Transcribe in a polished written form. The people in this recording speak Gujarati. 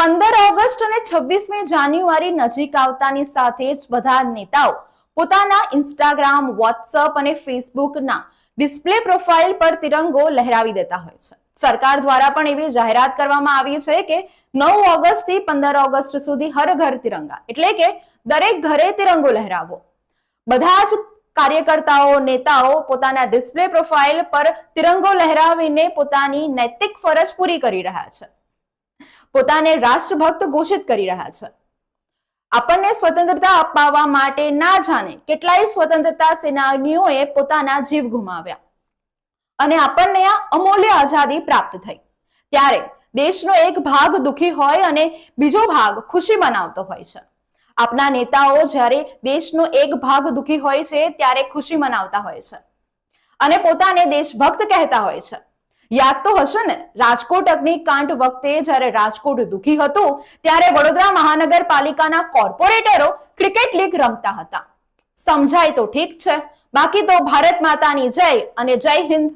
15 ઓગસ્ટ અને 26મી જાન્યુઆરી નજીક આવતાની સાથે જ બધા નેતાઓ પોતાના ઇન્સ્ટાગ્રામ, વોટ્સઅપ અને ફેસબુકના ડિસ્પ્લે પ્રોફાઇલ પર તિરંગો લહેરાવી દેતા હોય છે. સરકાર દ્વારા પણ એવી જાહેરાત કરવામાં આવી છે કે 9 ઓગસ્ટ થી 15 ઓગસ્ટ સુધી હર ઘર તિરંગા, એટલે કે દરેક ઘરે તિરંગો લહેરાવો. બધા જ કાર્યકર્તાઓ, નેતાઓ પોતાના ડિસ્પ્લે પ્રોફાઇલ પર તિરંગો લહેરાવીને પોતાની નૈતિક ફરજ પૂરી કરી રહ્યા છે, પોતાને રાષ્ટ્રભક્ત ઘોષિત કરી રહ્યા છે. આપણને સ્વતંત્રતા અપાવવા માટે ના જાણે કેટલાય સ્વતંત્રતા સેનાનીઓએ પોતાના જીવ ગુમાવ્યા અને આપણને આ અમૂલ્ય આઝાદી પ્રાપ્ત થઈ. ત્યારે દેશનો એક ભાગ દુઃખી હોય અને બીજો ભાગ ખુશી મનાવતો હોય છે. આપના નેતાઓ જ્યારે દેશનો એક ભાગ દુઃખી હોય છે ત્યારે ખુશી મનાવતા હોય છે અને પોતાને દેશભક્ત કહેતા હોય છે. યાદ તો હશે ને, રાજકોટ અગ્નિકાંડ વખતે જ્યારે રાજકોટ દુઃખી હતું ત્યારે વડોદરા મહાનગરપાલિકાના કોર્પોરેટરો ક્રિકેટ લીગ રમતા હતા. સમજાય તો ઠીક છે, બાકી તો ભારત માતાની જય અને જય હિન્દ.